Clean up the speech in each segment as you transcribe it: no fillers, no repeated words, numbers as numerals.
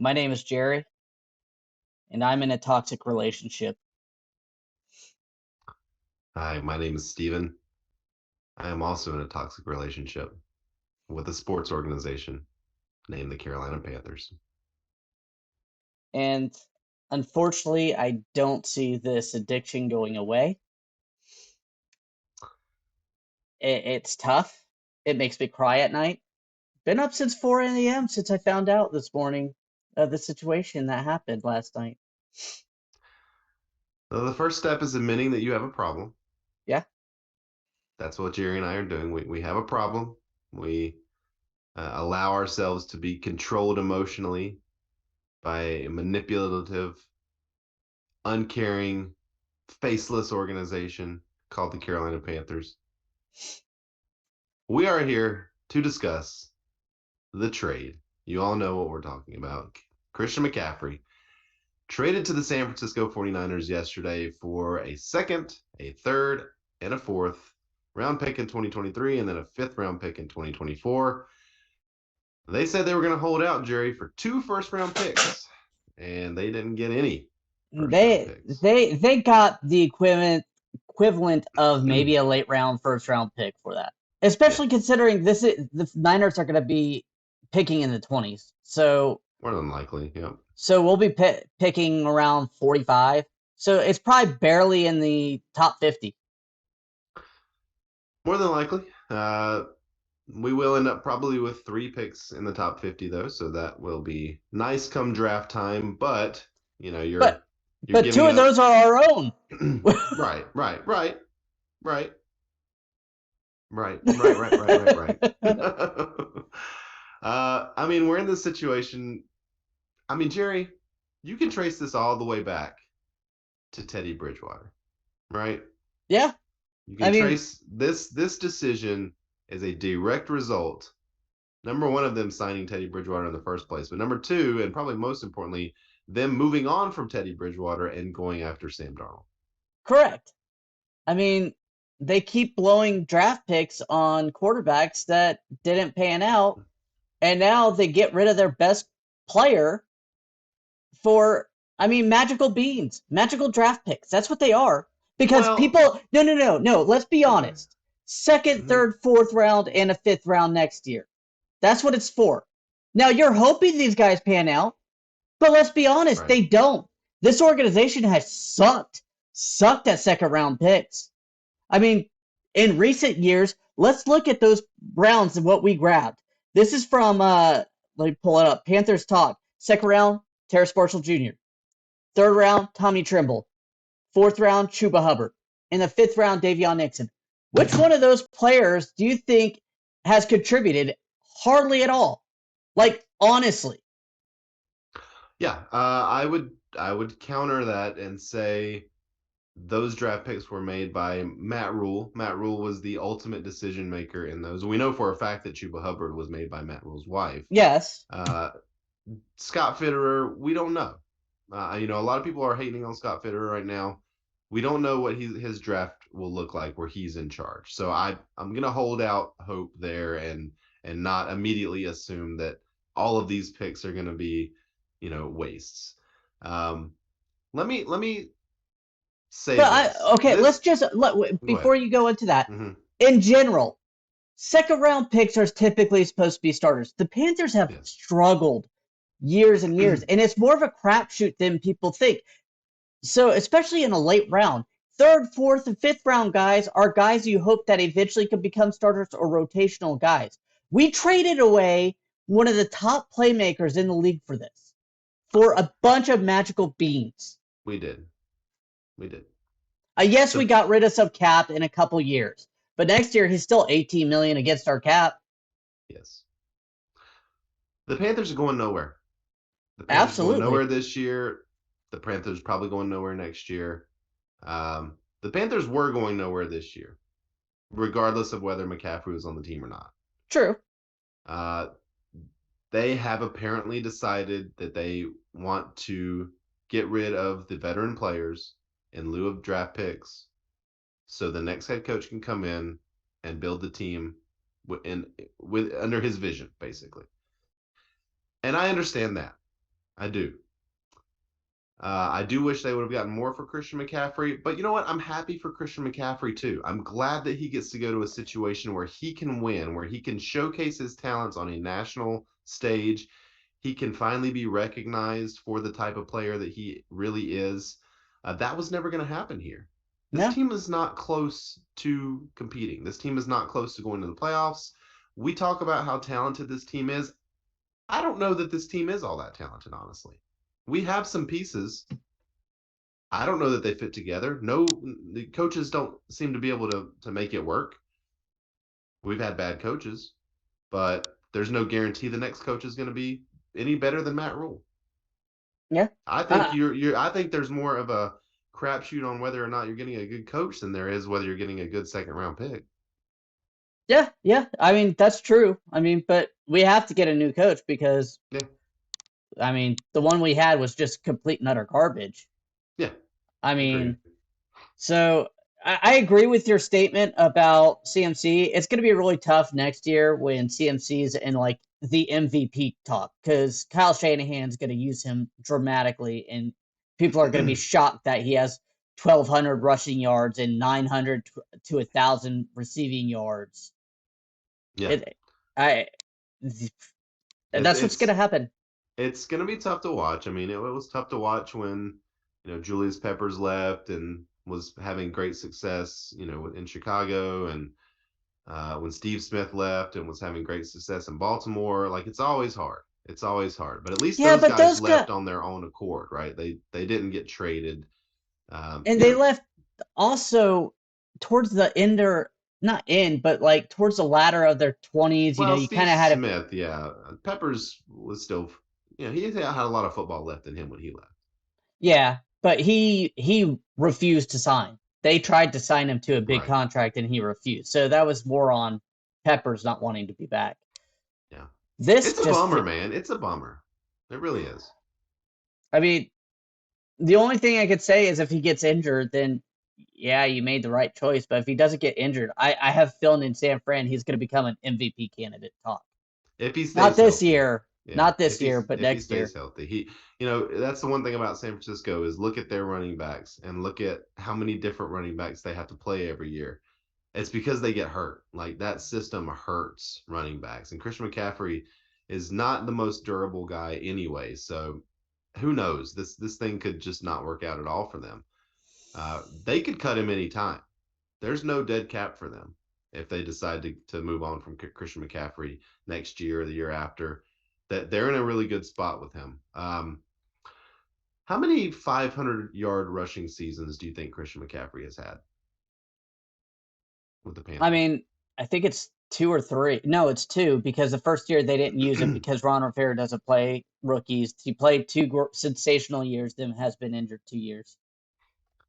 My name is Jerry, and I'm in a toxic relationship. Hi, my name is Steven. I am also in a toxic relationship with a sports organization named the Carolina Panthers. And unfortunately, I don't see this addiction going away. It's tough. It makes me cry at night. Been up since 4 a.m. since I found out this morning of the situation that happened last night. So the first step is admitting that you have a problem. Yeah, That's what Jerry and I are doing. We have a problem. We allow ourselves to be controlled emotionally by a manipulative, uncaring, faceless organization called the Carolina Panthers. We are here to discuss the trade. You all know what we're talking about. Christian McCaffrey traded to the San Francisco 49ers yesterday for a second, a third, and a fourth round pick in 2023, and then a fifth round pick in 2024. They said they were going to hold out, Jerry, for 2 first round picks, and they didn't get any first round they picks. they got the equivalent of maybe a late round first round pick for that. Especially considering the Niners are going to be picking in the 20s. So More than likely, yeah. So we'll be picking around 45. So it's probably barely in the top 50. More than likely. We will end up probably with 3 picks in the top 50, though, so that will be nice come draft time. But But you're two giving of up. those are our own. Right. I mean, we're in this situation. I mean, Jerry, you can trace this all the way back to Teddy Bridgewater, right? Yeah. You I can mean, trace this decision as a direct result. Number one of them signing Teddy Bridgewater in the first place, but number two, and probably most importantly, them moving on from Teddy Bridgewater and going after Sam Darnold. correct. I mean, they keep blowing draft picks on quarterbacks that didn't pan out, and now they get rid of their best player for, I mean, magical beans, magical draft picks. That's what they are. Because Well, people, no, let's be okay. honest. Second, Mm-hmm. third, fourth round, and a fifth round next year. That's what it's for. Now, you're hoping these guys pan out, but let's be honest, Right. they don't. This organization has sucked at second round picks. I mean, in recent years, let's look at those rounds and what we grabbed. This is from, let me pull it up, Panthers Talk. Second round, Terrace Marshall Jr. Third round, Tommy Trimble. Fourth round, Chuba Hubbard. In the fifth round, Davion Nixon. Which one of those players do you think has contributed? Hardly at all. Like, honestly. Yeah, I would counter that and say those draft picks were made by Matt Rhule. Matt Rhule was the ultimate decision maker in those. We know for a fact that Chuba Hubbard was made by Matt Rhule's wife. Yes. Uh, Scott Fitterer, we don't know. A lot of people are hating on Scott Fitterer right now. We don't know what his draft will look like where he's in charge. So I'm gonna hold out hope there and not immediately assume that all of these picks are gonna be, wastes. Um, let me say But this. okay, let's just, Go ahead. before you go into that, Mm-hmm. in general, second round picks are typically supposed to be starters. The Panthers have Yes. struggled years and years, and it's more of a crapshoot than people think. So, especially in a late round, third, fourth, and fifth round guys are guys you hope that eventually could become starters or rotational guys. We traded away one of the top playmakers in the league for this, for a bunch of magical beans. We did. We did. Yes, we The got rid of some cap in a couple years, but next year he's still 18 million against our cap. yes. The Panthers are going nowhere. The Panthers going Absolutely. nowhere this year. The Panthers probably going nowhere next year. The Panthers were going nowhere this year, regardless of whether McCaffrey was on the team or not. True. Uh, they have apparently decided that they want to get rid of the veteran players in lieu of draft picks, so the next head coach can come in and build the team with under his vision, basically. And I understand that. I do. I do wish they would have gotten more for Christian McCaffrey, but you know what? I'm happy for Christian McCaffrey too. I'm glad that he gets to go to a situation where he can win, where he can showcase his talents on a national stage. He can finally be recognized for the type of player that he really is. That was never going to happen here. This No. team is not close to competing. This team is not close to going to the playoffs. We talk about how talented this team is. I don't know that this team is all that talented, honestly. We have some pieces. I don't know that they fit together. No, the coaches don't seem to be able to make it work. We've had bad coaches, but there's no guarantee the next coach is going to be any better than Matt Rhule. Yeah. I think Uh, you're I think there's more of a crapshoot on whether or not you're getting a good coach than there is whether you're getting a good second round pick. yeah, yeah. I mean, that's true. I mean, but we have to get a new coach because, Yeah, I mean, the one we had was just complete and utter garbage. yeah, I agreed. mean, so I agree with your statement about CMC. It's going to be really tough next year when CMC's in like the MVP talk because Kyle Shanahan's going to use him dramatically, and people are going to be shocked that he has 1,200 rushing yards and 900 to 1,000 receiving yards. Yeah, It, I, it's that's what's going it's to happen. it's going to be tough to watch. I mean, it was tough to watch when Julius Peppers left and was having great success, in Chicago, and when Steve Smith left and was having great success in Baltimore. Like it's always hard. It's always hard. But at least Yeah, those but guys those left guys, on their own accord, right? They didn't get traded. and they left also towards the end or not end, but like towards the latter of their 20s. Well, You Steve kind of had a Smith, yeah. Peppers was still, he had a lot of football left in him when he left. yeah, but he refused to sign. They tried to sign him to a big Right. contract and he refused. So that was more on Peppers not wanting to be back. Yeah. This It's a just, bummer, man. It's a bummer. It really is. I mean, the only thing I could say is if he gets injured, then yeah, you made the right choice. But if he doesn't get injured, I have feeling in San Fran he's going to become an MVP candidate talk. If he Not stays this healthy. year, Yeah. not this year, but If he next stays year. healthy. That's the one thing about San Francisco is look at their running backs and look at how many different running backs they have to play every year. It's because they get hurt. Like that system hurts running backs. And Christian McCaffrey is not the most durable guy anyway. So who knows? This thing could just not work out at all for them. They could cut him anytime. There's no dead cap for them if they decide to move on from Christian McCaffrey next year or the year after. That they're in a really good spot with him. How many 500-yard rushing seasons do you think Christian McCaffrey has had with the I Panthers? mean, I think it's two or three. No, it's two because the first year they didn't use him because Ron Rivera doesn't play rookies. He played two sensational years, then has been injured 2 years.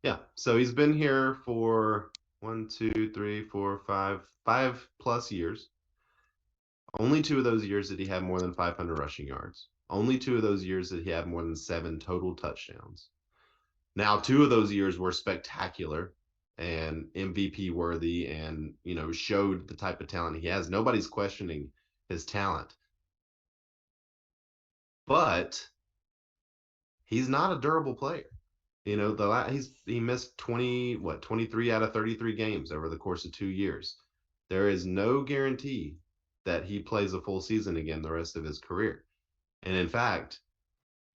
Yeah. So he's been here for 5+ years. Only 2 of those years did he have more than 500 rushing yards. Only 2 of those years did he have more than 7 total touchdowns. Now, 2 of those years were spectacular and MVP worthy and, showed the type of talent he has. Nobody's questioning his talent, but he's not a durable player. He missed 23 out of 33 games over the course of 2 years. There is no guarantee that he plays a full season again the rest of his career. And in fact,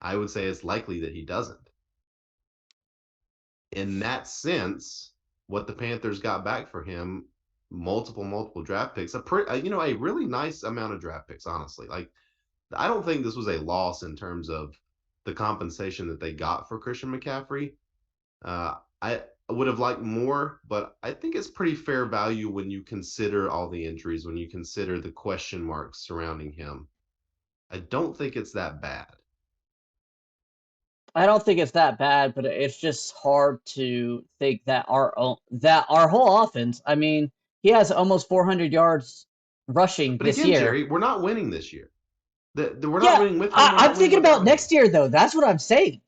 I would say it's likely that he doesn't. In that sense, what the Panthers got back for him, multiple draft picks, a really nice amount of draft picks, honestly. Like, I don't think this was a loss in terms of the compensation that they got for Christian McCaffrey. I would have liked more, but I think it's pretty fair value when you consider all the injuries, when you consider the question marks surrounding him. I don't think it's that bad. I don't think it's that bad, but it's just hard to think that our whole offense. I mean, he has almost 400 yards rushing But this again, year. Jerry, we're not winning this year. We're not Yeah, winning with him. We're I'm not winning thinking about without him. next year though. That's what I'm saying.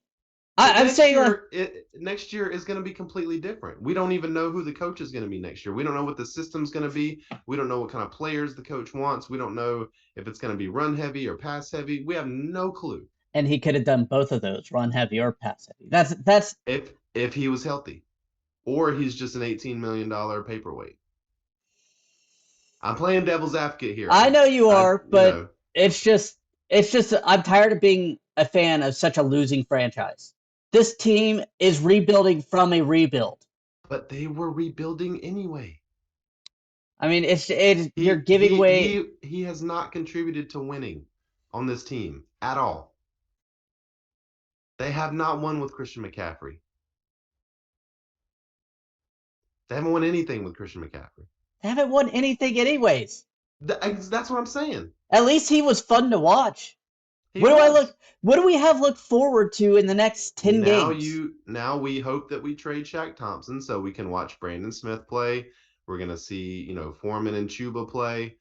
But I'm saying like, next year is going to be completely different. We don't even know who the coach is going to be next year. We don't know what the system's going to be. We don't know what kind of players the coach wants. We don't know if it's going to be run heavy or pass heavy. We have no clue. And he could have done both of those, run heavy or pass heavy. That's if he was healthy, or he's just an $18 million paperweight. I'm playing devil's advocate here. I know you I are, but it's just I'm tired of being a fan of such a losing franchise. This team is rebuilding from a rebuild. But they were rebuilding anyway. I mean, you're giving away. He has not contributed to winning on this team at all. They have not won with Christian McCaffrey. They haven't won anything with Christian McCaffrey. They haven't won anything anyways. That's what I'm saying. At least he was fun to watch. What do we have look forward to in the next 10 games? Now we hope that we trade Shaq Thompson so we can watch Brandon Smith play. We're gonna see, Foreman and Chuba play.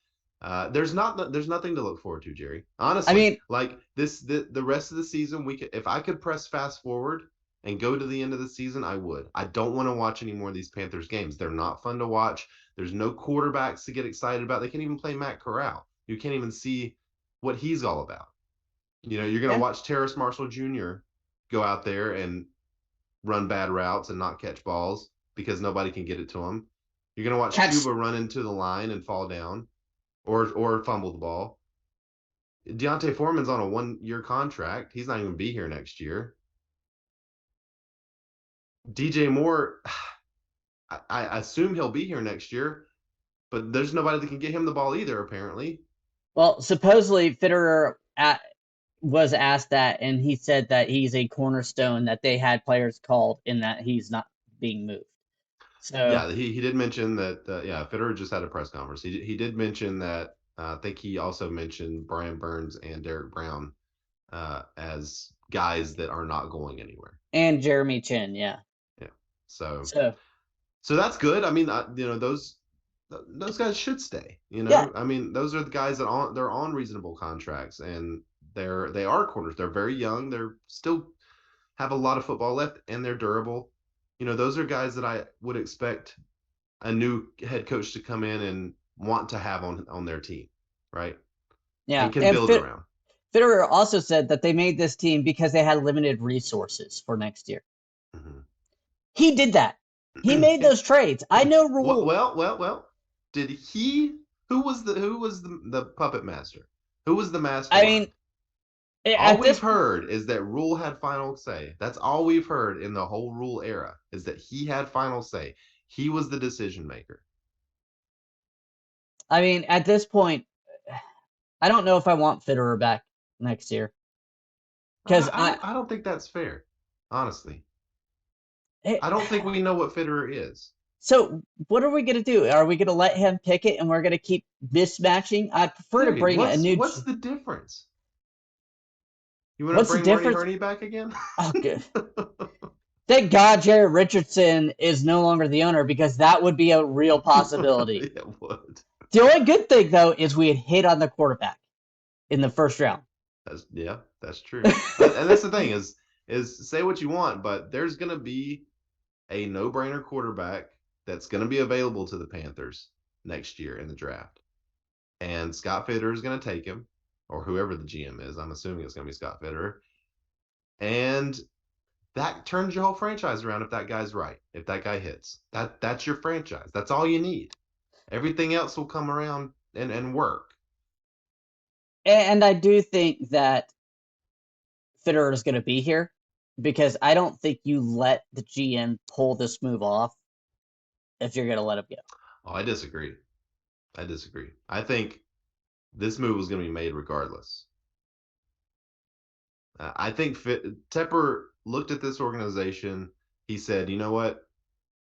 There's nothing to look forward to, Jerry. Honestly, I mean, like the rest of the season, if I could press fast forward and go to the end of the season, I would. I don't want to watch any more of these Panthers games. They're not fun to watch. There's no quarterbacks to get excited about. They can't even play Matt Corral. You can't even see what he's all about. You're going to watch Terrace Marshall Jr. go out there and run bad routes and not catch balls because nobody can get it to him. You're going to watch Chuba run into the line and fall down or fumble the ball. Deontay Foreman's on a 1-year contract. He's not even going to be here next year. DJ Moore, I assume he'll be here next year, but there's nobody that can get him the ball either, apparently. Well, supposedly Fitterer was asked that, and he said that he's a cornerstone, that they had players called and that he's not being moved. So yeah, he did mention that. Fitterer just had a press conference. He did mention that. I think he also mentioned Brian Burns and Derek Brown as guys that are not going anywhere. And Jeremy Chin, yeah. Yeah. So that's good. I mean, those guys should stay. Yeah. I mean, those are the guys that they're on reasonable contracts, and they are corners. They're very young. They're still have a lot of football left, and they're durable. Those are guys that I would expect a new head coach to come in and want to have on their team, right? Yeah, and can build around. Fitterer also said that they made this team because they had limited resources for next year. Mm-hmm. He did that. He made those trades. I know Rhule. Well. Did he? Who was the puppet master? Who was the master? I mean, all we've heard is that Rhule had final say. That's all we've heard in the whole Rhule era, is that he had final say. He was the decision maker. I mean, at this point, I don't know if I want Fitterer back next year. Because I don't think that's fair, honestly. I don't think we know what Fitterer is. So what are we going to do? Are we going to let him pick it and we're going to keep mismatching? I prefer to bring a new... What's the difference? You want to bring Marty Hurney back again? Oh, good. Thank God Jerry Richardson is no longer the owner, because that would be a real possibility. It would. The only good thing, though, is we had hit on the quarterback in the first round. That's true. And that's the thing is say what you want, but there's going to be a no-brainer quarterback that's going to be available to the Panthers next year in the draft. And Scott Fitterer is going to take him, or whoever the GM is. I'm assuming it's going to be Scott Fitterer. And that turns your whole franchise around if that guy's right. If that guy hits. That's your franchise. That's all you need. Everything else will come around and work. And I do think that Fitterer is going to be here, because I don't think you let the GM pull this move off if you're going to let him go. Oh, I disagree. I think this move was going to be made regardless. I think Tepper looked at this organization. He said, you know what?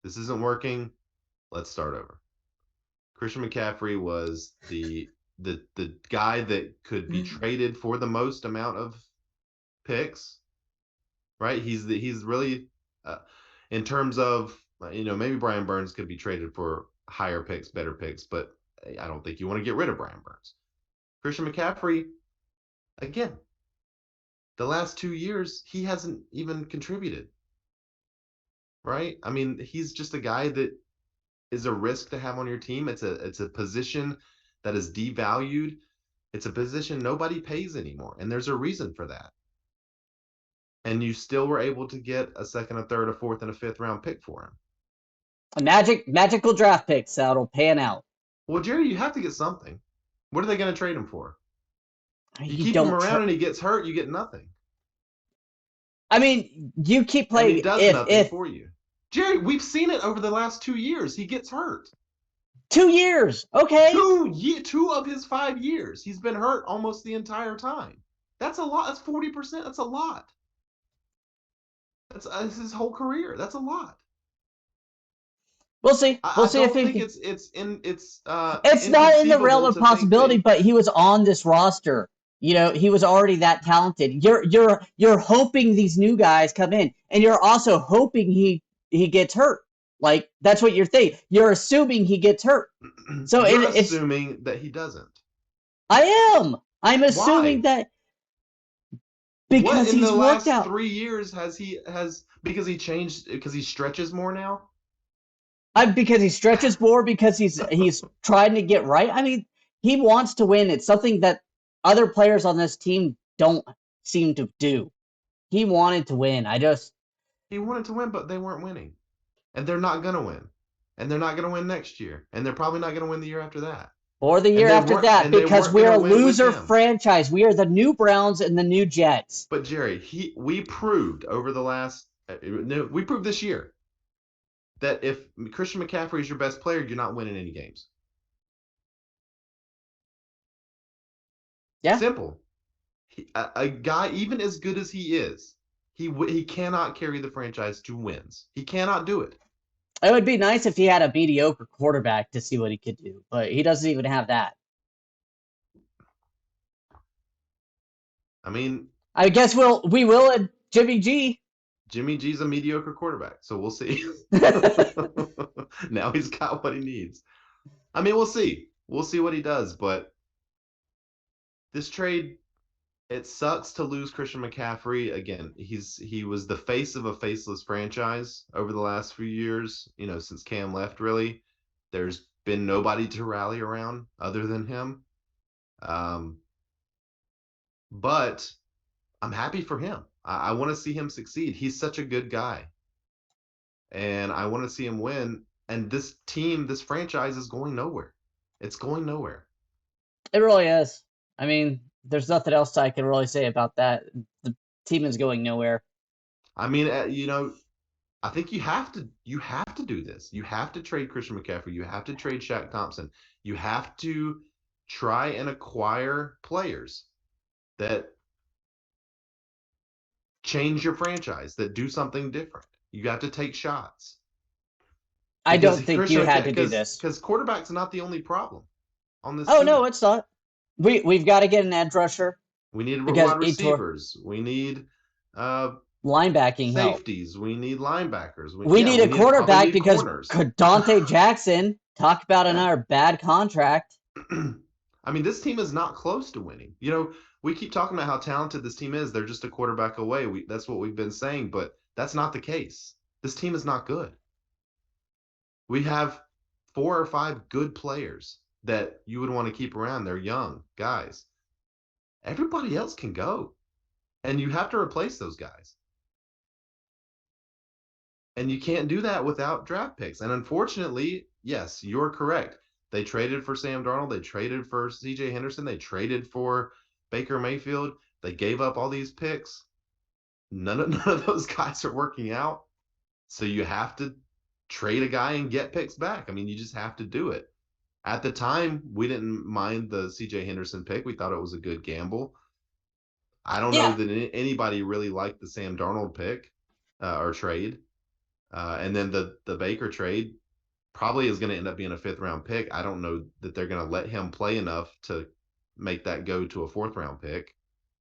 This isn't working. Let's start over. Christian McCaffrey was the guy that could be traded for the most amount of picks, right? He's really, in terms of, maybe Brian Burns could be traded for higher picks, better picks, but I don't think you want to get rid of Brian Burns. Christian McCaffrey, again, the last 2 years, he hasn't even contributed, right? I mean, he's just a guy that is a risk to have on your team. It's a position that is devalued. It's a position nobody pays anymore, and there's a reason for that. and you still were able to get a second, a third, a fourth, and a fifth round pick for him. A magical draft picks that'll pan out. Well, Jerry, you have to get something. What are they going to trade him for? You keep him don't around and he gets hurt, you get nothing. I mean, you keep And playing he does nothing for you. Jerry, we've seen it over the last 2 years. He gets hurt. 2 years. Okay. 2 of his 5 years. He's been hurt almost the entire time. That's a lot. That's 40%. That's a lot. That's his whole career. That's a lot. We'll see. We'll see if think it's not in the realm of possibility, but he was on this roster. You know, he was already that talented. You're hoping these new guys come in, and you're also hoping he gets hurt. Like, that's what you're thinking. You're assuming he gets hurt. So you're assuming that he doesn't. I am. I'm assuming that because he's worked out. 3 years has because he changed, because he stretches more now? Because he stretches more, because he's trying to get right. I mean, he wants to win. It's something that other players on this team don't seem to do. He wanted to win. He wanted to win, but they weren't winning. And they're not going to win. And they're not going to win next year. And they're probably not going to win the year after that. Or the year after that, because we're a loser franchise. We are the new Browns and the new Jets. But Jerry, we proved over the last we proved this year that if Christian McCaffrey is your best player, you're not winning any games. Yeah. Simple. A guy, even as good as he is, he cannot carry the franchise to wins. He cannot do it. It would be nice if he had a mediocre quarterback to see what he could do, but he doesn't even have that. I mean, I guess we will at Jimmy G. Jimmy G's a mediocre quarterback, so we'll see. Now he's got what he needs. I mean, we'll see. We'll see what he does, but this trade, it sucks to lose Christian McCaffrey. Again, he was the face of a faceless franchise over the last few years, since Cam left, really. There's been nobody to rally around other than him. But I'm happy for him. I want to see him succeed. He's such a good guy. And I want to see him win. And this team, this franchise is going nowhere. It's going nowhere. It really is. I mean, there's nothing else I can really say about that. The team is going nowhere. I mean, I think you have to do this. You have to trade Christian McCaffrey. You have to trade Shaq Thompson. You have to try and acquire players that change your franchise, that do something different. You got to take shots. I don't think you had to do this. Because quarterback's not the only problem on this team. Oh, no, it's not. We've got to get an edge rusher. We need wide receivers. We need linebacking safeties. We need linebackers. We need a quarterback because Dante Jackson talked about another bad contract. I mean, this team is not close to winning. We keep talking about how talented this team is. They're just a quarterback away. That's what we've been saying, but that's not the case. This team is not good. We have 4 or 5 good players that you would want to keep around. They're young guys. Everybody else can go, and you have to replace those guys. And you can't do that without draft picks. And unfortunately, yes, you're correct. They traded for Sam Darnold. They traded for C.J. Henderson. They traded for Baker Mayfield. They gave up all these picks. None of those guys are working out. So you have to trade a guy and get picks back. I mean, you just have to do it. At the time, we didn't mind the C.J. Henderson pick. We thought it was a good gamble. I don't know that anybody really liked the Sam Darnold pick or trade. And then the Baker trade probably is going to end up being a 5th-round pick. I don't know that they're going to let him play enough to make that go to a 4th-round pick.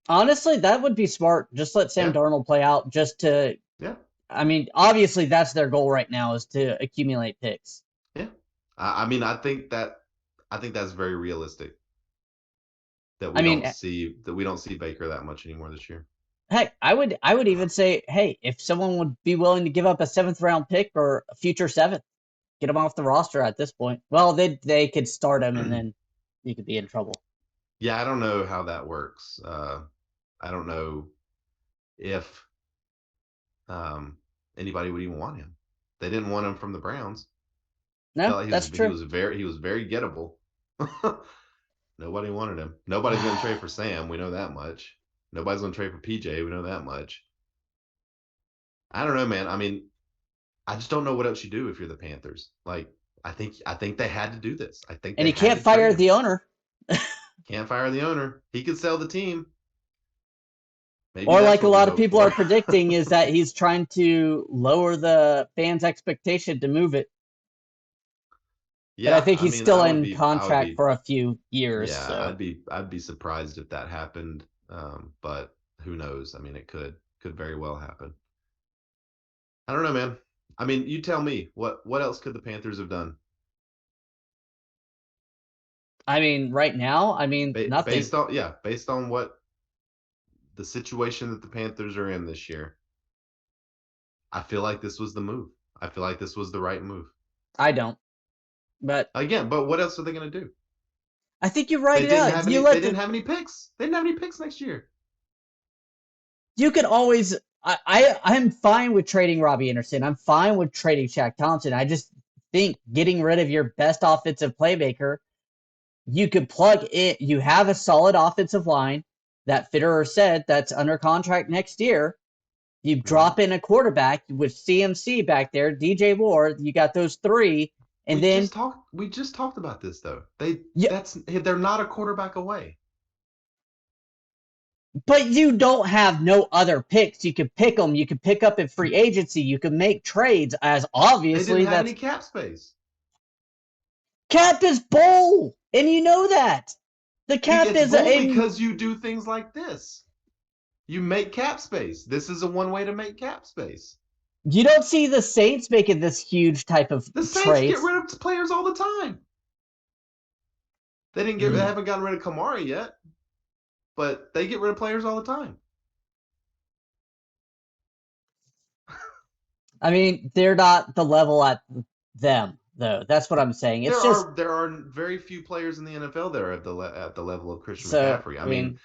Honestly, that would be smart. Just let Sam Darnold play out just to – I mean, obviously that's their goal right now, is to accumulate picks. Yeah. I mean, I think that's very realistic. That we don't see Baker that much anymore this year. Heck, I would even say, hey, if someone would be willing to give up a 7th-round pick or a future 7th, get him off the roster at this point. Well, they could start him, and then you could be in trouble. Yeah, I don't know how that works. I don't know if anybody would even want him. They didn't want him from the Browns. No, Felt like that's true. he was very gettable. Nobody wanted him. Nobody's going to trade for Sam. We know that much. Nobody's going to trade for PJ. We know that much. I don't know, man. I mean, I just don't know what else you do if you're the Panthers. Like, I think they had to do this. I think And they you had can't to trade fire him. the owner. Can't fire the owner. He could sell the team. Maybe Or that's like a what we lot of hope people for. are predicting is that he's trying to lower the fans' expectation to move it. But I Yeah, think I he's mean, still in contract for a few years. yeah, So I'd be surprised if that happened. But who knows? I mean, it could very well happen. I don't know, man. I mean, you tell me what else could the Panthers have done? I mean, right now, nothing. Based on what the situation that the Panthers are in this year, I feel like this was the move. I feel like this was the right move. I don't. But Again, but what else are they going to do? I think you write it out. You They let didn't have any picks. They didn't have any picks next year. you could always. I'm fine with trading Robbie Anderson. I'm fine with trading Shaq Thompson. I just think getting rid of your best offensive playmaker, you could plug in. You have a solid offensive line that Fitterer said that's under contract next year. You drop in a quarterback with CMC back there, DJ Moore. You got those three, and then We just talked about this though. yeah, They're not a quarterback away. but you don't have no other picks. You could pick them. You could pick up in free agency. You could make trades. As They didn't obviously have that's any cap space. cap is bull, and you know that the cap It's is bull a. because you do things like this. You make cap space. This is a one way to make cap space. You don't see the Saints making this huge type of The Saints get trades. rid of players all the time. They haven't gotten rid of Kamara yet, but they get rid of players all the time. I mean, they're not the level at them though. That's what I'm saying. It's just There are very few players in the NFL that are at the level of Christian so. McCaffrey. I mean,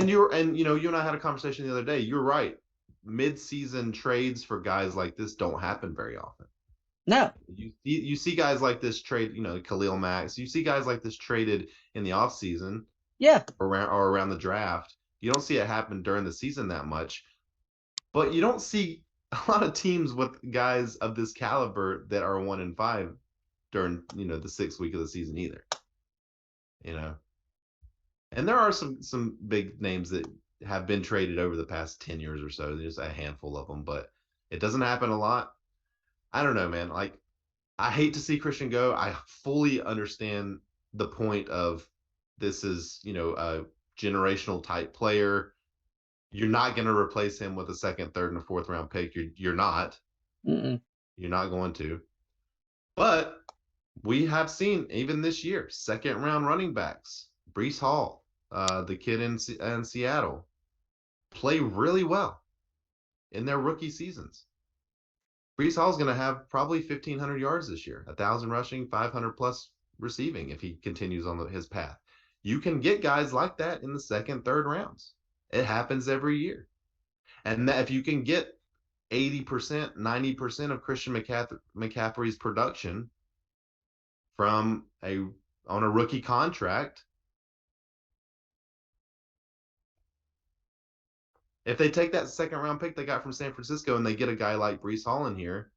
you and I had a conversation the other day. You're right. Mid-season trades for guys like this don't happen very often. no. You see guys like this trade, Khalil Max. You see guys like this traded in the offseason Yeah. or around the draft. You don't see it happen during the season that much, but you don't see a lot of teams with guys of this caliber that are 1-5 during the 6th week of the season either. You know, and there are some big names that have been traded over the past 10 years or so. There's a handful of them, but it doesn't happen a lot. I don't know, man. Like, I hate to see Christian go. I fully understand the point of this is, a generational type player. You're not going to replace him with a second, third, and a fourth round pick. You're not. Mm-mm. You're not going to. But we have seen even this year, second round running backs, Brees Hall, the kid in Seattle, play really well in their rookie seasons. Brees Hall's going to have probably 1,500 yards this year, 1,000 rushing, 500 plus receiving if he continues on his path. You can get guys like that in the second, third rounds. It happens every year. And that if you can get 80%, 90% of Christian McCaffrey's production on a rookie contract, if they take that second round pick they got from San Francisco and they get a guy like Brees Hall in here,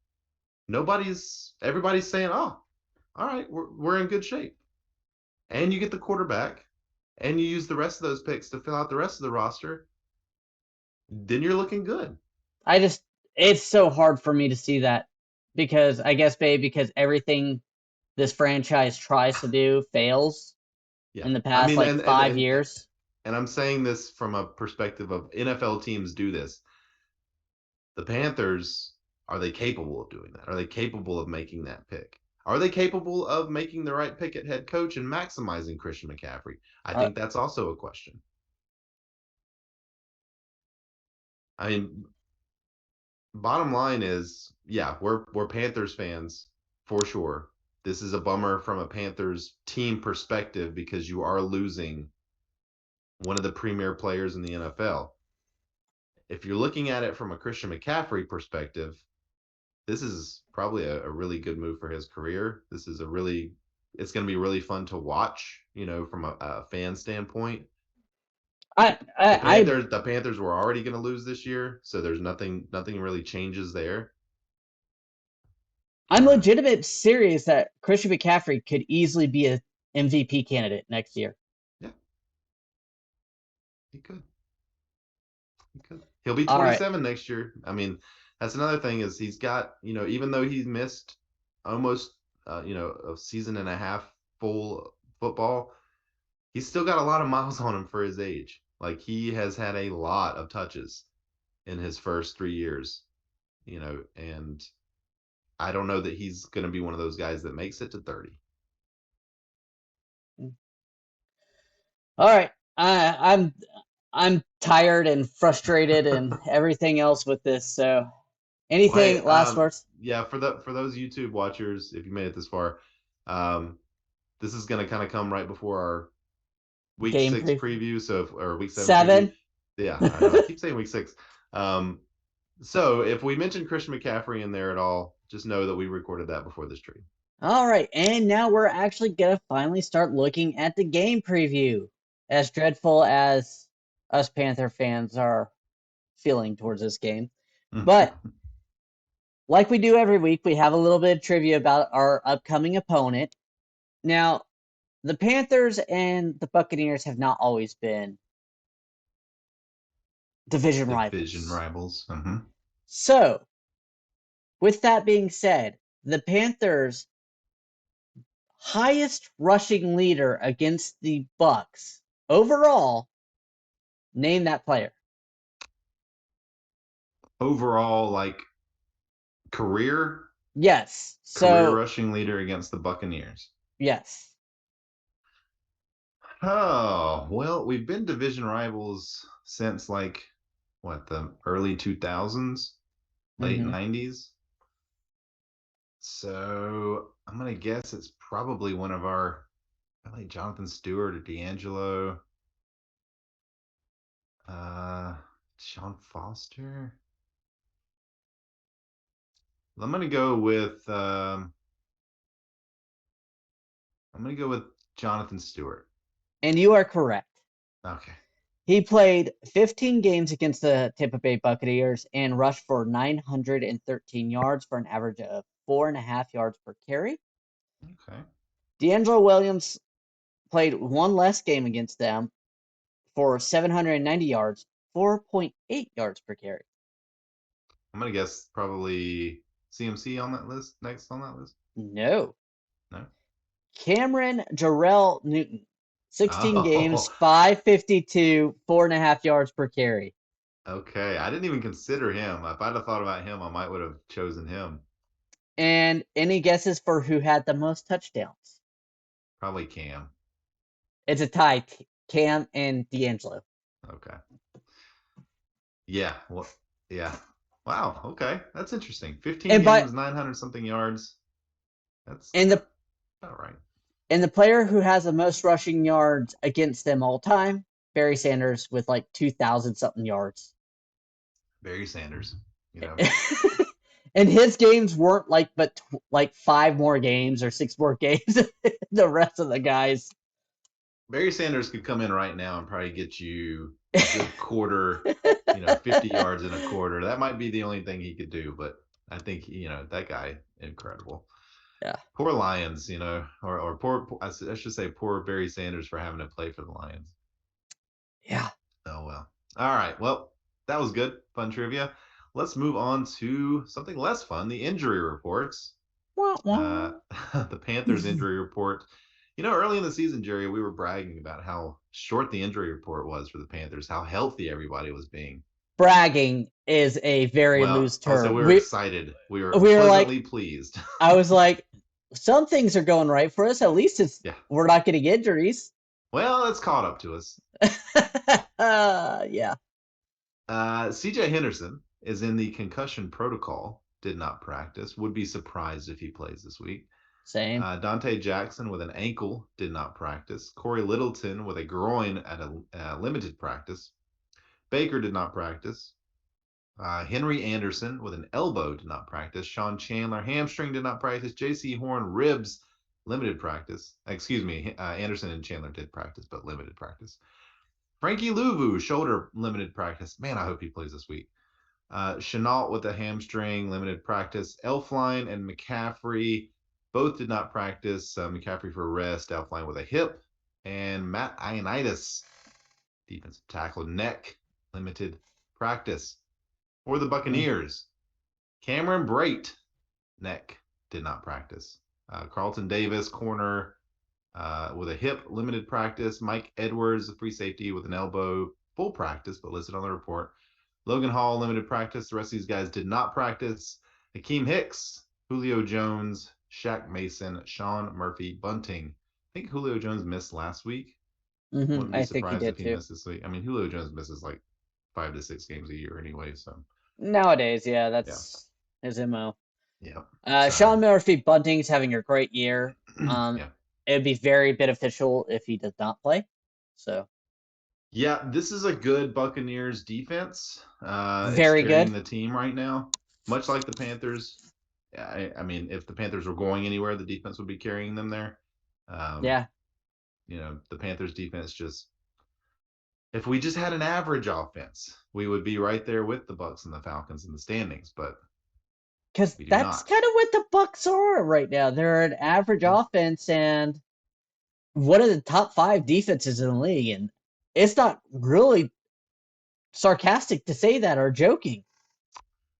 everybody's saying, "Oh, all right, we're in good shape." And you get the quarterback, and you use the rest of those picks to fill out the rest of the roster, then you're looking good. It's so hard for me to see that because I guess, babe, because everything this franchise tries to do fails Yeah, in the I past mean, like 5 years. and I'm saying this from a perspective of NFL teams do this. The Panthers, are they capable of doing that? Are they capable of making that pick? Are they capable of making the right pick at head coach and maximizing Christian McCaffrey? I Uh, think that's also a question. I mean, bottom line is, yeah, we're Panthers fans for sure. This is a bummer from a Panthers team perspective because you are losing one of the premier players in the NFL. if you're looking at it from a Christian McCaffrey perspective, this is probably a really good move for his career. It's going to be really fun to watch, from a fan standpoint. I The Panthers were already going to lose this year, so there's nothing really changes there. I'm legitimate serious that Christian McCaffrey could easily be an MVP candidate next year. Yeah, he could. He'll be 27 next year. I mean, that's another thing is he's got, even though he's missed almost, a season and a half full football, he's still got a lot of miles on him for his age. Like he has had a lot of touches in his first 3 years, and I don't know that he's going to be one of those guys that makes it to 30. All right. I'm tired and frustrated and everything else with this. So, anything last words? Yeah, for those YouTube watchers, if you made it this far, this is going to kind of come right before our week 6 preview. So, or week 7 preview. Yeah, I know. I keep saying week 6. So if we mention Christian McCaffrey in there at all, just know that we recorded that before this trade. All right, and now we're actually going to finally start looking at the game preview. As dreadful as us Panther fans are feeling towards this game. But like we do every week, we have a little bit of trivia about our upcoming opponent. Now, the Panthers and the Buccaneers have not always been division rivals. Mm-hmm. So, with that being said, the Panthers' highest rushing leader against the Bucs overall, name that player. Overall, like career? Yes. Career rushing leader against the Buccaneers. Yes. Oh, well, we've been division rivals since the early 2000s, late 90s. So I'm going to guess it's probably one of probably Jonathan Stewart or D'Angelo. Sean Foster. I'm going to go with Jonathan Stewart. And you are correct. Okay. He played 15 games against the Tampa Bay Buccaneers and rushed for 913 yards for an average of 4.5 yards per carry. Okay. D'Angelo Williams played one less game against them for 790 yards, 4.8 yards per carry. I'm going to guess probably CMC on that list, next on that list? No. No? Cameron Jarrell Newton. 16 games, 552, 4.5 yards per carry. Okay. I didn't even consider him. If I'd have thought about him, I might would have chosen him. And any guesses for who had the most touchdowns? Probably Cam. It's a tie. Cam and D'Angelo. Okay. Yeah. Well, yeah. Wow. Okay. That's interesting. 15 games, 900-something yards. That's about right. And the player who has the most rushing yards against them all time, Barry Sanders with 2,000-something yards. Barry Sanders, And his games weren't but 5 more games or 6 more games the rest of the guys. Barry Sanders could come in right now and probably get you a good quarter, 50 yards in a quarter. That might be the only thing he could do, but I think, that guy, incredible. Yeah. Poor Lions, or poor, I should say poor Barry Sanders for having to play for the Lions. Yeah. Oh, well. All right. Well, that was good. Fun trivia. Let's move on to something less fun, the injury reports. The Panthers injury report. Early in the season, Jerry, we were bragging about how short the injury report was for the Panthers, how healthy everybody was being. Bragging is a very loose term. Also, we were excited. We were pleasantly pleased. I was like, some things are going right for us. At least we're not getting injuries. Well, it's caught up to us. Yeah. CJ Henderson is in the concussion protocol. Did not practice. Would be surprised if he plays this week. Same. Dante Jackson with an ankle did not practice. Corey Littleton with a groin at a limited practice. Baker did not practice. Henry Anderson with an elbow did not practice. Sean Chandler, hamstring, did not practice. J.C. Horn, ribs, limited practice. Excuse me, Anderson and Chandler did practice, but limited practice. Frankie Louvu, shoulder, limited practice. Man, I hope he plays this week. Chenault with a hamstring, limited practice. Elfline and McCaffrey both did not practice. McCaffrey for rest. Elfline with a hip. And Matt Ioannidis, defensive tackle, neck, limited practice. For the Buccaneers, Cameron Brate, neck, did not practice. Carlton Davis, corner, with a hip, limited practice. Mike Edwards, the free safety, with an elbow, full practice, but listed on the report. Logan Hall, limited practice. The rest of these guys did not practice. Hakeem Hicks, Julio Jones, Shaq Mason, Sean Murphy Bunting. I think Julio Jones missed last week. Wouldn't be I think he surprised did if he too. missed this week. I mean, Julio Jones misses like 5 to 6 games a year anyway, so. Nowadays, yeah, that's his MO. Yeah. Sean Murphy Bunting's having a great year. Yeah. It'd be very beneficial if he does not play. So. Yeah, this is a good Buccaneers defense. Very it's carrying good. the team right now, much like the Panthers. I mean, if the Panthers were going anywhere, the defense would be carrying them there. Yeah. You know, the Panthers defense just, if we just had an average offense, we would be right there with the Bucs and the Falcons in the standings, but Because we do that's not. kind of what the Bucs are right now. They're an average offense and one of the top 5 defenses in the league. And it's not really sarcastic to say that or joking.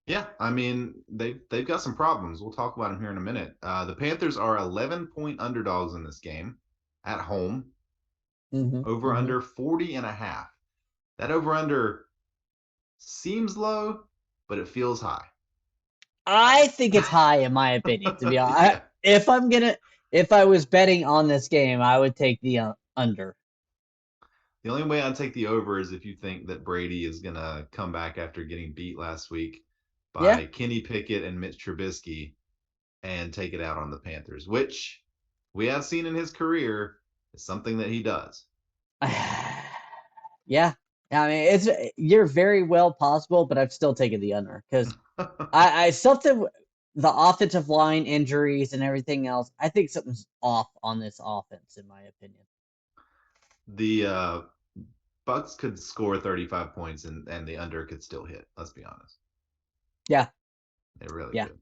Yeah, I mean, they've got some problems. We'll talk about them here in a minute. The Panthers are 11-point underdogs in this game at home. Over under 40 and a half. That over under seems low, but it feels high. I think it's high in my opinion, to be honest. Yeah. If I was betting on this game, I would take the under. The only way I'd take the over is if you think that Brady is going to come back after getting beat last week by Yeah. Kenny Pickett and Mitch Trubisky and take it out on the Panthers, which we have seen in his career is something that he does. Yeah. I mean, you're very well possible, but I've still taken the under because I something the offensive line injuries and everything else. I think something's off on this offense, in my opinion. The Bucs could score 35 points and the under could still hit. Let's be honest. Yeah, they really could.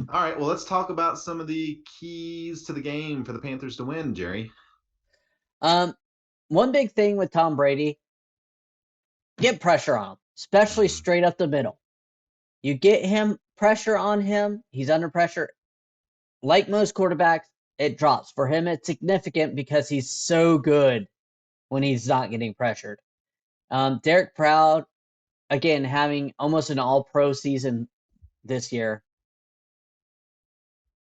All right, well, let's talk about some of the keys to the game for the Panthers to win, Jerry. One big thing with Tom Brady, get pressure on him, especially straight up the middle. You get him pressure on him, he's under pressure. Like most quarterbacks, it drops. For him, it's significant because he's so good when he's not getting pressured. Derek Proud, again, having almost an all-pro season this year.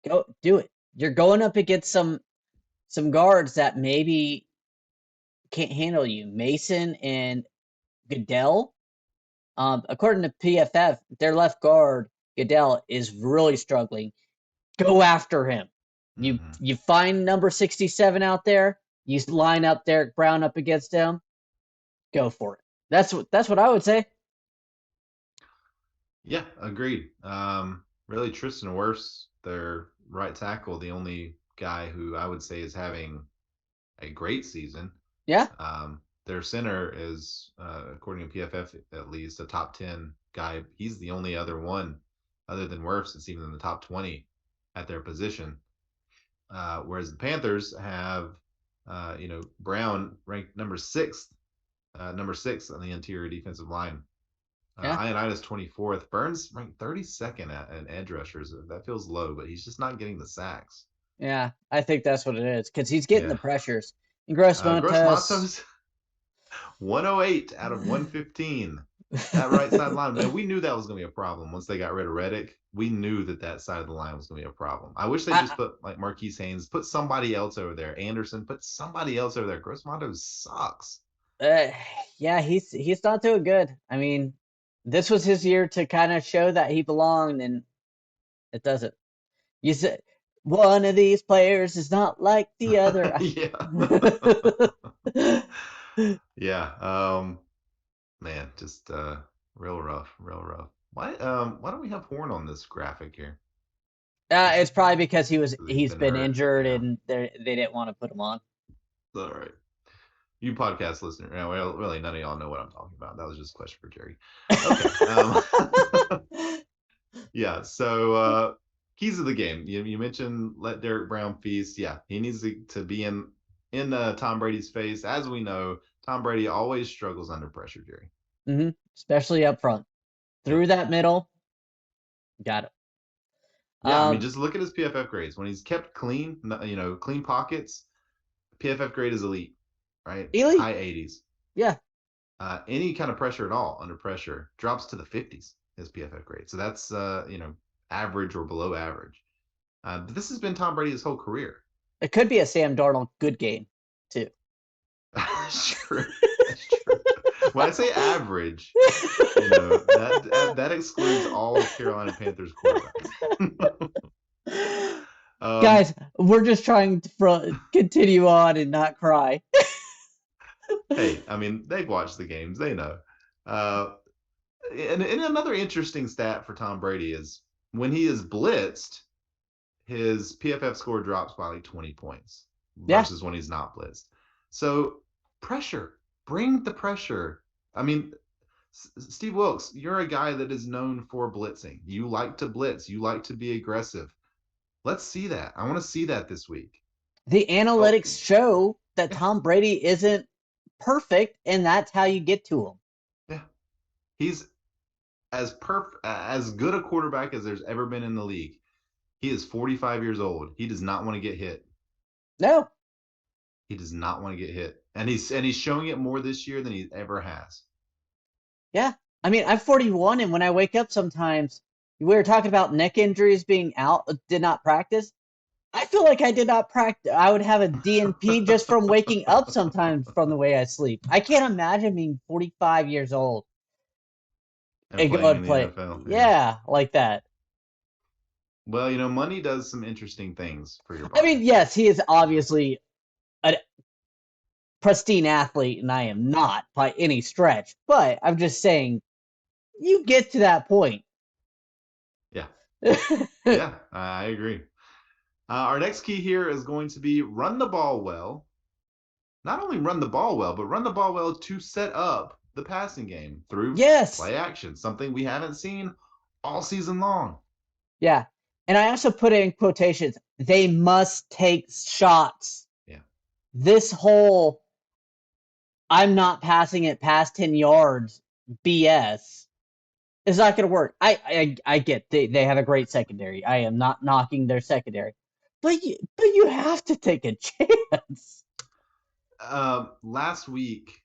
Go do it. You're going up against some guards that maybe can't handle you. Mason and Goodell. According to PFF, their left guard, Goodell, is really struggling. Go after him. You find number 67 out there, you line up Derek Brown up against him, go for it. That's what I would say. Yeah, agreed. Really, Tristan Wirfs, their right tackle, the only guy who I would say is having a great season. Yeah. Their center is, according to PFF, at least a top 10 guy. He's the only other one, other than Wirfs, that's even in the top 20 at their position. Whereas the Panthers have, Brown ranked number 6 on the interior defensive line. Ioannidis 24th. Burns ranked 32nd at edge rushers. That feels low, but he's just not getting the sacks. Yeah, I think that's what it is because he's getting the pressures. And Gross Matos 108 out of 115. That right side line, man, we knew that was going to be a problem once they got rid of Reddick. We knew that side of the line was going to be a problem. I wish they just put like Marquise Haynes, put somebody else over there. Anderson, put somebody else over there. Gross Matos sucks. Yeah, he's not doing good. I mean, this was his year to kind of show that he belonged, and it doesn't. You said one of these players is not like the other. Yeah. Man, just Real rough, real rough. Why don't we have Horn on this graphic here? It's probably because He's he's been been hurt. injured Yeah, and they didn't want to put him on. all right. You podcast listener, well, really, none of y'all know what I'm talking about. That was just a question for Jerry. Okay. Yeah. So keys of the game. You mentioned let Derek Brown feast. Yeah, he needs to be in Tom Brady's face. As we know, Tom Brady always struggles under pressure, Jerry. Especially up front. Yep. Through that middle, got it. Yeah, I mean, just look at his PFF grades. When he's kept clean, clean pockets, PFF grade is elite, right? Elite. High 80s. Yeah. Any kind of pressure at all under pressure drops to the 50s, his PFF grade. So that's, average or below average. But this has been Tom Brady his whole career. It could be a Sam Darnold good game, too. Sure. That's true. When I say average, that excludes all Carolina Panthers quarterbacks. Guys, we're just trying to continue on and not cry. Hey, I mean, they've watched the games. They know. And another interesting stat for Tom Brady is when he is blitzed, his PFF score drops by like 20 points versus when he's not blitzed. So pressure, bring the pressure. I mean, Steve Wilkes, you're a guy that is known for blitzing. You like to blitz. You like to be aggressive. Let's see that. I want to see that this week. The analytics show that Tom Brady isn't perfect, and that's how you get to him. Yeah. He's as good a quarterback as there's ever been in the league. He is 45 years old. He does not want to get hit. No. He does not want to get hit. And he's showing it more this year than he ever has. Yeah. I mean, I'm 41, and when I wake up sometimes, we were talking about neck injuries being out, did not practice. I feel like I did not practice. I would have a DNP just from waking up sometimes from the way I sleep. I can't imagine being 45 years old and playing in the NFL. Yeah, like that. Well, money does some interesting things for your body. I mean, yes, he is obviously a pristine athlete, and I am not by any stretch. But I'm just saying, you get to that point. Yeah. Yeah, I agree. Our next key here is going to be run the ball well. Not only run the ball well, but run the ball well to set up the passing game through play action, something we haven't seen all season long. Yeah. And I also put it in quotations, they must take shots. Yeah. This whole I'm not passing it past 10 yards BS is not going to work. I get they have a great secondary. I am not knocking their secondary. But you have to take a chance. Last week,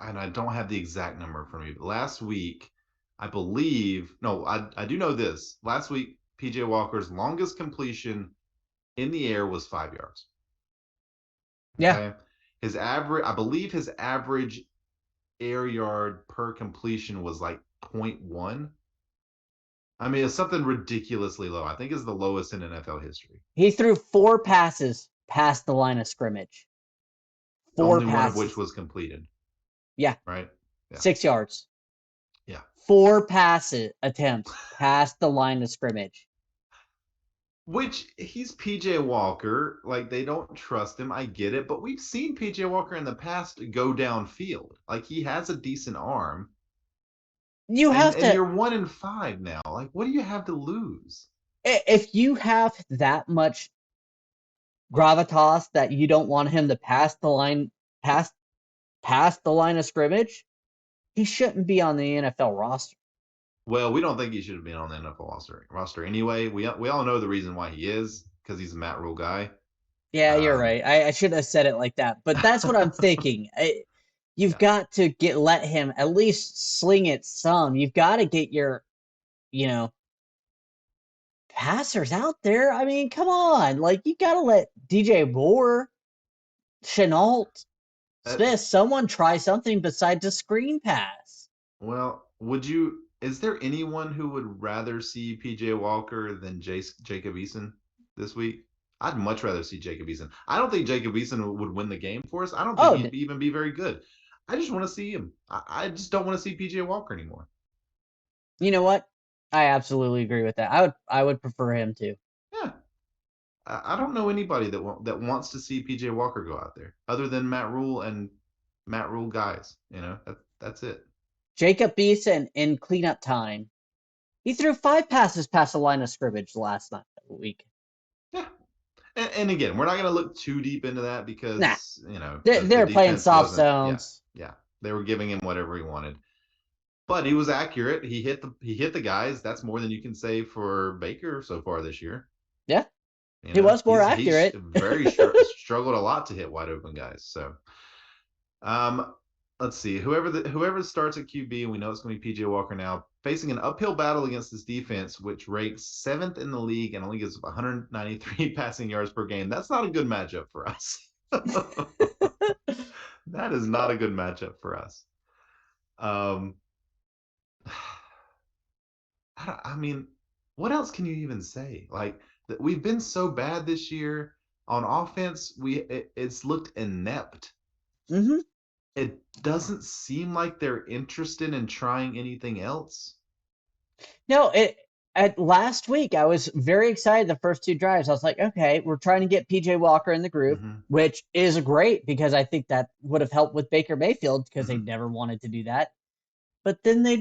and I don't have the exact number for me, but last week, I believe, no, I do know this. Last week, PJ Walker's longest completion in the air was 5 yards. Yeah. Okay? I believe his average air yard per completion was like 0.1. I mean, it's something ridiculously low. I think it's the lowest in NFL history. He threw 4 passes past the line of scrimmage. 4 Only passes. One of which was completed. Yeah. Right? Yeah. 6 yards. Yeah. 4 passes attempts past the line of scrimmage. Which he's PJ Walker. Like, they don't trust him. I get it. But we've seen PJ Walker in the past go downfield. Like, he has a decent arm. And you're 1-5 now. Like, what do you have to lose? If you have that much gravitas that you don't want him to pass the line past the line of scrimmage, he shouldn't be on the NFL roster. Well, we don't think he should have been on the NFL roster anyway. We all know the reason why he is, because he's a Matt Rhule guy. Yeah, you're right. I should have said it like that, but that's what I'm thinking. You've got to let him at least sling it some. You've got to get your, passers out there. I mean, come on. Like, you got to let DJ Moore, Chenault, Smith, someone try something besides a screen pass. Well, is there anyone who would rather see PJ Walker than Jacob Eason this week? I'd much rather see Jacob Eason. I don't think Jacob Eason would win the game for us. I don't think he'd even be very good. I just want to see him. I just don't want to see PJ Walker anymore. You know what? I absolutely agree with that. I would prefer him too. Yeah, I don't know anybody that wants to see PJ Walker go out there other than Matt Rhule and Matt Rhule guys. That's it. Jacob Beeson in cleanup time. He threw 5 passes past the line of scrimmage last week. Yeah, and again, we're not going to look too deep into that Nah, because the they're playing defense soft wasn't. Yeah, zones. yeah, they were giving him whatever he wanted, but he was accurate. He hit the guys. That's more than you can say for Baker so far this year. Yeah, he was more He's accurate. very struggled a lot to hit wide open guys. So, um, let's see. Whoever starts at QB, and we know it's going to be PJ Walker now, facing an uphill battle against this defense, which ranks 7th in the league and only gives 193 passing yards per game. That's not a good matchup for us. That is not a good matchup for us. Um, I mean, what else can you even say? Like we've been so bad this year on offense. It's looked inept. hmm It doesn't seem like they're interested in trying anything else. No, at last week I was very excited the first 2 drives. I was like, okay, we're trying to get PJ Walker in the groove, Mm-hmm. which is great because I think that would have helped with Baker Mayfield because they Mm-hmm. never wanted to do that. But then they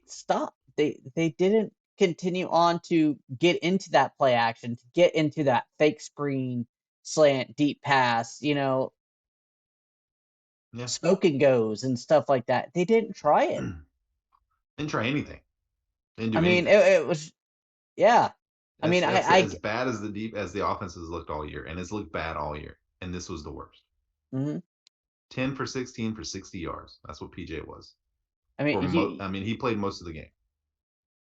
stopped. They didn't continue on to get into that play action, to get into that fake screen, slant, deep pass, Yeah. smoke and goes and stuff like that. They didn't try it. Didn't try anything. Didn't I do mean, anything. it was yeah. I mean, That's as bad as the offense has looked all year, and it's looked bad all year. And this was the worst. mhm. 10 for 16 for 60 yards. That's what PJ was. I mean, I mean, he played most of the game.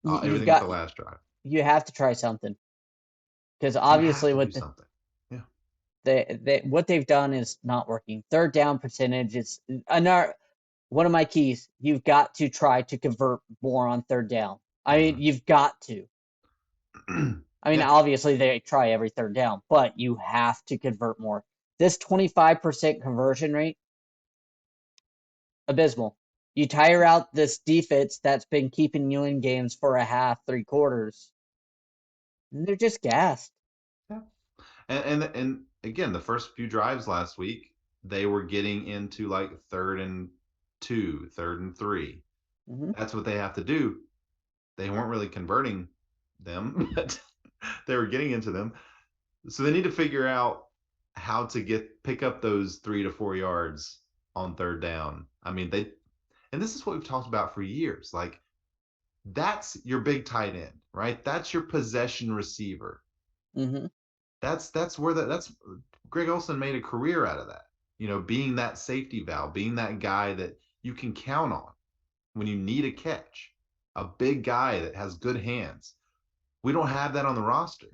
you've Everything but got the last drive. you have to try something because You have obviously to do with something. Yeah. what they've done is not working. Third down percentage is another one of my keys. You've got to try to convert more on third down. I mean, Mm-hmm. you've got to. I mean, Yeah. obviously they try every third down, but you have to convert more. This 25% conversion rate, abysmal. You tire out this defense that's been keeping you in games for a half, 3 quarters, and they're just gassed. Yeah. And again, the first few drives last week, they were getting into like 3rd and 2, 3rd and 3. hmm That's what they have to do. They weren't really converting them, but they were getting into them. So they need to figure out how to pick up those 3 to 4 yards on third down. I mean, and this is what we've talked about for years. Like that's your big tight end, right? That's your possession receiver. hmm That's where that's Greg Olson made a career out of that. Being that safety valve, being that guy that you can count on when you need a catch, a big guy that has good hands. We don't have that on the roster.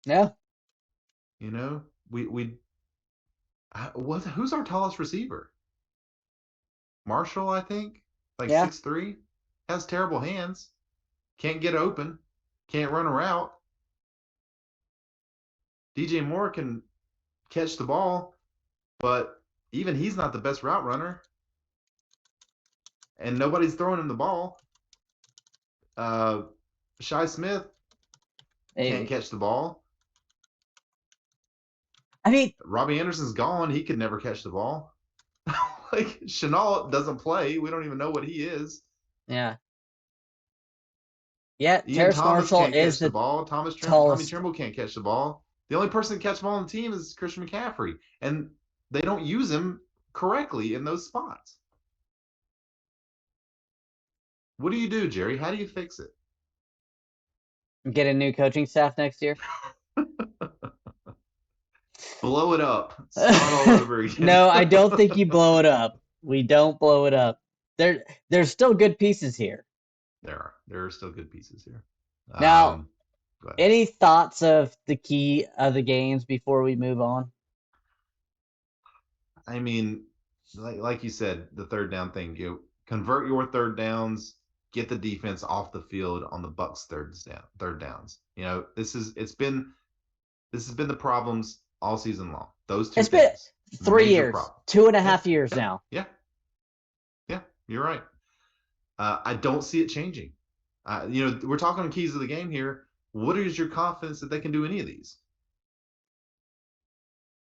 Yeah, We who's our tallest receiver? Marshall, I think, like yeah. 6'3", has terrible hands, can't get open, can't run a route. DJ Moore can catch the ball, but even he's not the best route runner, and nobody's throwing him the ball. Uh, Shi Smith can't I catch the ball. mean, Robbie Anderson's gone. He could never catch the ball. Like Chenault doesn't play. We don't even know what he is. yeah, yeah. Ian Terrace Thomas Marshall can't is catch the the ball. Tommy tallest. Trimble can't catch the ball. The only person that catches the ball on the team is Christian McCaffrey, and they don't use him correctly in those spots. What do you do, Jerry? How do you fix it? Get a new coaching staff next year. Blow it up. Start all over again. No, I don't think you blow it up. We don't blow it up. There's still good pieces here. There are still good pieces here. Now, Go ahead. any thoughts of the key of the games before we move on? I mean, like you said, the third down thing. You convert your third downs, get the defense off the field on the Bucs third downs. This has been the problems all season long. Those two It's been things, 3 major years, problem. two and a Yeah, half years yeah, now. yeah, yeah. You're right. I don't see it changing. We're talking keys of the game here. What is your confidence that they can do any of these?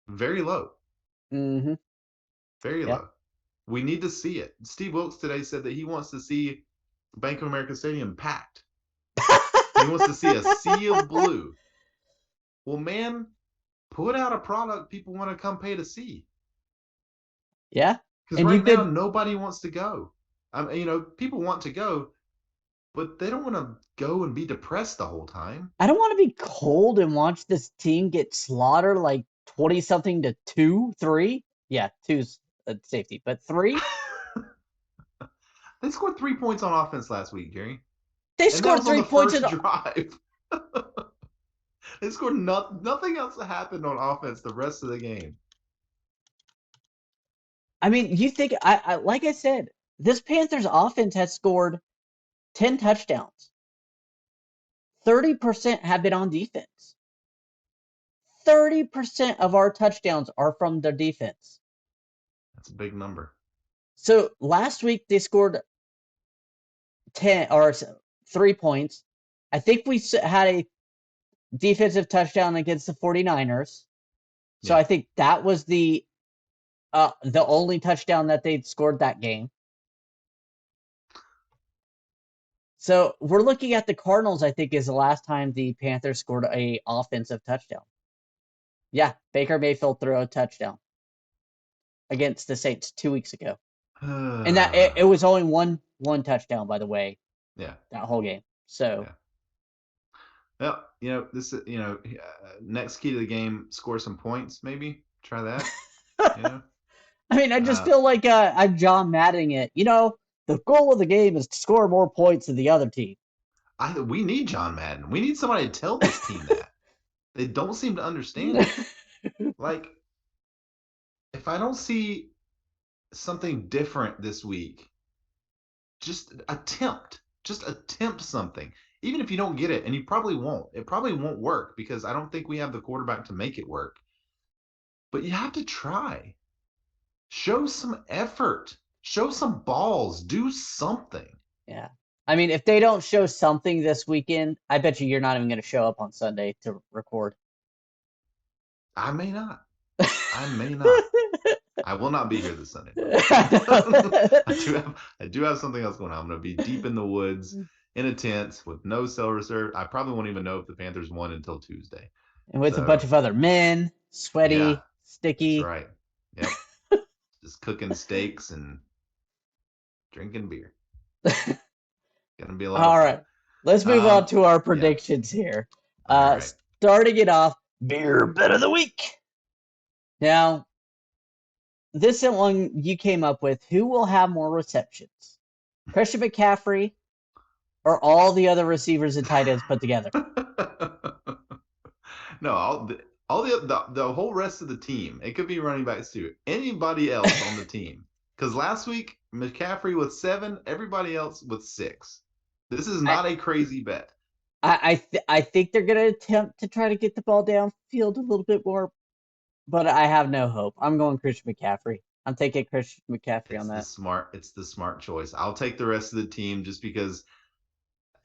Very low. Mm-hmm. Very Yeah. low. We need to see it. Steve Wilkes today said that he wants to see Bank of America Stadium packed. He wants to see a sea of blue. Well, man, put out a product people want to come pay to see. Yeah. Because And right you've now, been nobody wants to go. People want to go, but they don't want to go and be depressed the whole time. I don't want to be cold and watch this team get slaughtered like 20 something to 2, 3. Yeah, two's a safety, but 3? They scored 3 points on offense last week, Jerry. They And that scored was on 3 the points in. first drive. They scored nothing else that happened on offense the rest of the game. I mean, you think I like I said, this Panthers offense has scored 10 touchdowns. 30% have been on defense. 30% of our touchdowns are from the defense. That's a big number. So last week they scored 10 or 3 points. I think we had a defensive touchdown against the 49ers. So Yeah. I think that was the only touchdown that they'd scored that game. So we're looking at the Cardinals, I think, is the last time the Panthers scored a offensive touchdown. Yeah, Baker Mayfield threw a touchdown against the Saints 2 weeks ago. And that it was only one touchdown, by the way. Yeah. That whole game. So yeah. Well, next key to the game, score some points, maybe. Try that. I mean, I just feel like I'm John Maddening it. The goal of the game is to score more points than the other team. We need John Madden. We need somebody to tell this team that. They don't seem to understand it. Like, if I don't see something different this week, just attempt something. Even if you don't get it, and you probably won't. It probably won't work because I don't think we have the quarterback to make it work. But you have to try. Show some effort. Show some balls. Do something. Yeah. I mean, if they don't show something this weekend, I bet you're not even going to show up on Sunday to record. I may not. I will not be here this Sunday. I do have something else going on. I'm going to be deep in the woods in a tent with no cell reserve. I probably won't even know if the Panthers won until Tuesday. And with a bunch of other men, sweaty, sticky. That's right. Yep. Just cooking steaks and drinking beer. Gonna be a lot. All right. Let's move on to our predictions here. Right. Starting it off, beer bet of the week. Now, this one you came up with. Who will have more receptions? Christian McCaffrey or all the other receivers and tight ends put together? No, all the whole rest of the team. It could be running backs too. Anybody else on the team. Because last week, McCaffrey with 7, everybody else with 6. This is not a crazy bet. I think they're going to attempt to try to get the ball downfield a little bit more, but I have no hope. I'm going Christian McCaffrey. I'm taking Christian McCaffrey on that. It's the smart choice. I'll take the rest of the team just because,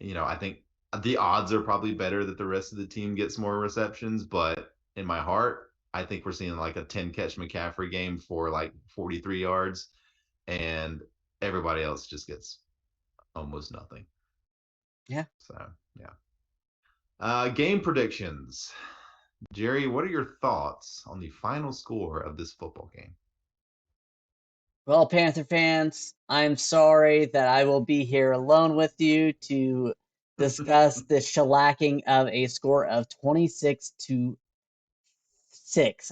I think the odds are probably better that the rest of the team gets more receptions, but in my heart, I think we're seeing like a 10-catch McCaffrey game for like 43 yards, and everybody else just gets almost nothing. Yeah. So, yeah. Game predictions. Jerry, what are your thoughts on the final score of this football game? Well, Panther fans, I'm sorry that I will be here alone with you to discuss the shellacking of a score of 26-6.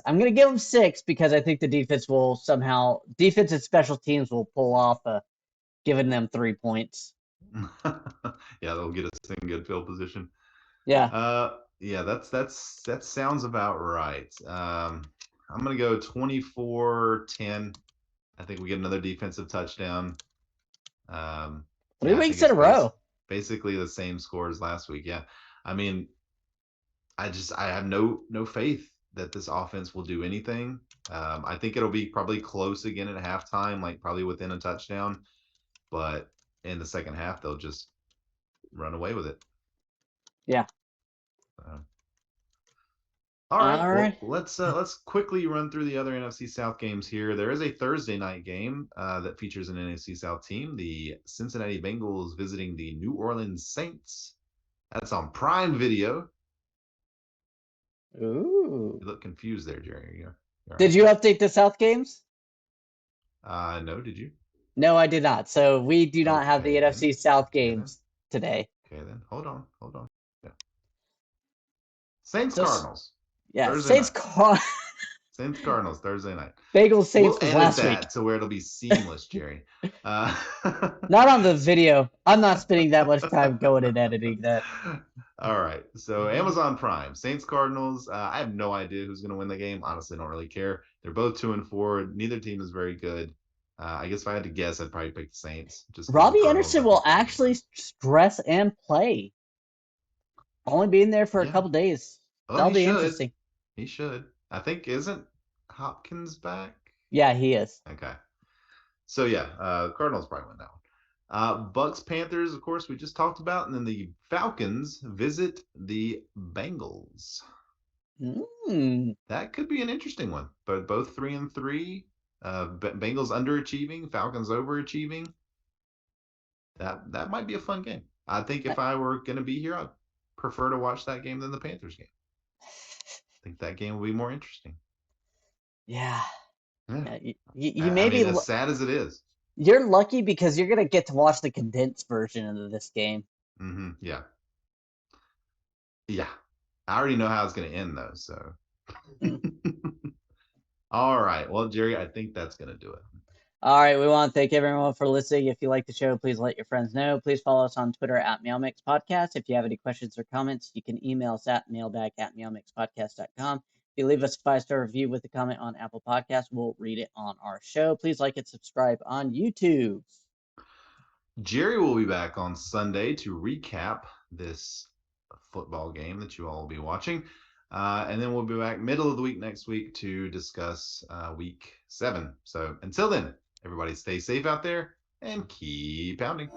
I'm going to give them 6 because I think the defense and special teams will pull off giving them 3 points. Yeah, they'll get us in good field position. Yeah. Yeah, that sounds about right. I'm going to go 24-10. I think we get another defensive touchdown. 3 weeks in a row. Basically the same score as last week. Yeah. I mean, I have no faith that this offense will do anything. I think it'll be probably close again at halftime, like probably within a touchdown. But in the second half, they'll just run away with it. Yeah. All right. All Well, right. let's quickly run through the other NFC South games here. There is a Thursday night game that features an NFC South team. The Cincinnati Bengals visiting the New Orleans Saints. That's on Prime Video. Ooh. You look confused there, Jerry. You're Did you update the South games? No, did you? No, I did not. So we do not have the Okay, NFC South Okay, games today. Okay, then. Hold on. Yeah. Saints So, Cardinals. yeah, Thursday night. Saints Cardinals Thursday night. Bengals Saints We'll was edit last that week. to where it'll be seamless, Jerry. Not on the video. I'm not spending that much time going and editing that. All right. So Amazon Prime, Saints Cardinals. I have no idea who's going to win the game. Honestly, don't really care. They're both 2-4. Neither team is very good. I guess if I had to guess, I'd probably pick the Saints. Just Robbie Anderson will actually stress and play. Only being there for a couple days. Oh, That'll he be should. interesting. He should. I think isn't Hopkins back? Yeah, he is. Okay. So yeah, Cardinals probably win that one. Bucs Panthers, of course, we just talked about, and then the Falcons visit the Bengals. That could be an interesting one. But both 3-3. Bengals underachieving, Falcons overachieving. That might be a fun game. I think if I were going to be here, I'd prefer to watch that game than the Panthers game. I think that game will be more interesting. Yeah. You may be as sad as it is. You're lucky because you're gonna get to watch the condensed version of this game. Yeah. Yeah. I already know how it's gonna end though. So. All right. Well, Jerry, I think that's gonna do it. All right, we want to thank everyone for listening. If you like the show, please let your friends know. Please follow us on Twitter at MeowMix Podcast. If you have any questions or comments, you can email us at mailbag@meowmixpodcast.com. If you leave us a 5-star review with a comment on Apple Podcasts, we'll read it on our show. Please like and subscribe on YouTube. Jerry will be back on Sunday to recap this football game that you all will be watching. And then we'll be back middle of the week next week to discuss week 7. So until then, everybody stay safe out there and keep pounding.